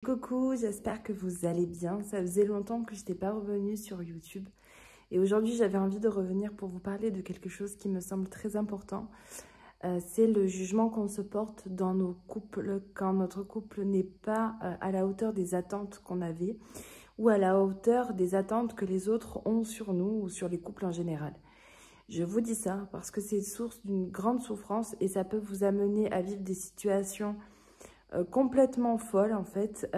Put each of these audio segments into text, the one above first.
Coucou, j'espère que vous allez bien. Ça faisait longtemps que je n'étais pas revenue sur YouTube. Et aujourd'hui, j'avais envie de revenir pour vous parler de quelque chose qui me semble très important. C'est le jugement qu'on se porte dans nos couples quand notre couple n'est pas à la hauteur des attentes qu'on avait ou à la hauteur des attentes que les autres ont sur nous ou sur les couples en général. Je vous dis ça parce que c'est source d'une grande souffrance et ça peut vous amener à vivre des situations complètement folle en fait,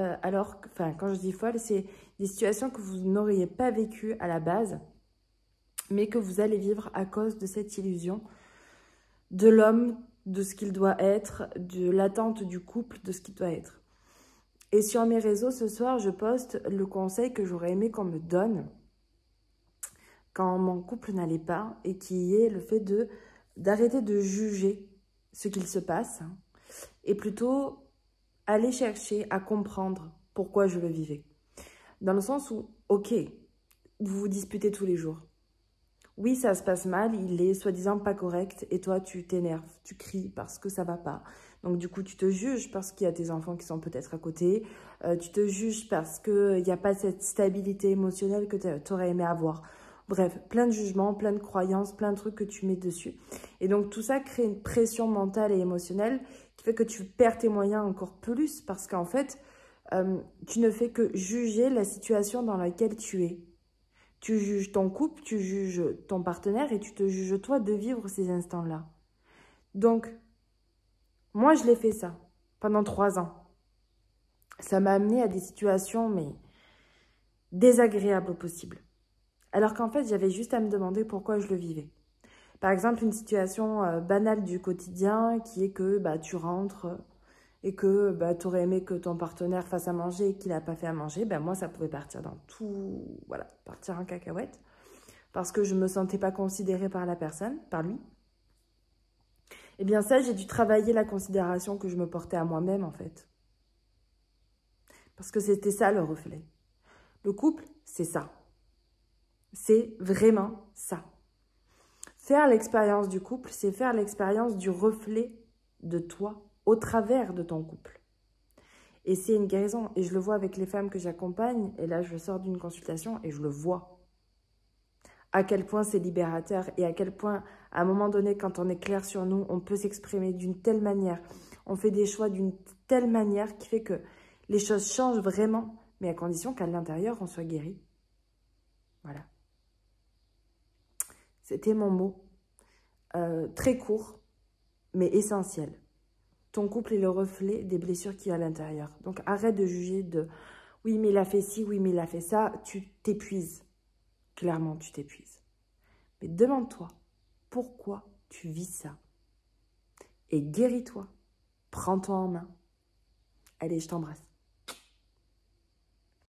quand je dis folle, c'est des situations que vous n'auriez pas vécues à la base, mais que vous allez vivre à cause de cette illusion de l'homme, de ce qu'il doit être, de l'attente du couple, de ce qu'il doit être. Et sur mes réseaux ce soir, je poste le conseil que j'aurais aimé qu'on me donne quand mon couple n'allait pas, et qui est le fait d'arrêter de juger ce qu'il se passe, et plutôt aller chercher à comprendre pourquoi je le vivais. Dans le sens où, ok, vous vous disputez tous les jours. Oui, ça se passe mal, il est soi-disant pas correct, et toi, tu t'énerves, tu cries parce que ça va pas. Donc du coup, tu te juges parce qu'il y a tes enfants qui sont peut-être à côté, tu te juges parce qu'il n'y a pas cette stabilité émotionnelle que tu aurais aimé avoir. Bref, plein de jugements, plein de croyances, plein de trucs que tu mets dessus. Et donc tout ça crée une pression mentale et émotionnelle qui fait que tu perds tes moyens encore plus parce qu'en fait, tu ne fais que juger la situation dans laquelle tu es. Tu juges ton couple, tu juges ton partenaire et tu te juges toi de vivre ces instants-là. Donc, moi je l'ai fait ça pendant 3 ans. Ça m'a amené à des situations mais désagréables au possible. Alors qu'en fait, j'avais juste à me demander pourquoi je le vivais. Par exemple, une situation banale du quotidien qui est que tu rentres et que tu aurais aimé que ton partenaire fasse à manger et qu'il n'a pas fait à manger. Moi, ça pouvait partir dans tout, voilà, partir en cacahuète parce que je ne me sentais pas considérée par la personne, par lui. Eh bien ça, j'ai dû travailler la considération que je me portais à moi-même en fait. Parce que c'était ça le reflet. Le couple, c'est ça. C'est vraiment ça. Faire l'expérience du couple, c'est faire l'expérience du reflet de toi au travers de ton couple. Et c'est une guérison. Et je le vois avec les femmes que j'accompagne. Et là, je sors d'une consultation et je le vois. À quel point c'est libérateur et à quel point, à un moment donné, quand on est clair sur nous, on peut s'exprimer d'une telle manière. On fait des choix d'une telle manière qui fait que les choses changent vraiment, mais à condition qu'à l'intérieur, on soit guéri. Voilà. C'était mon mot. Très court, mais essentiel. Ton couple est le reflet des blessures qu'il y a à l'intérieur. Donc arrête de juger de « oui, mais il a fait ci, oui, mais il a fait ça ». Tu t'épuises. Clairement, tu t'épuises. Mais demande-toi pourquoi tu vis ça. Et guéris-toi. Prends-toi en main. Allez, je t'embrasse.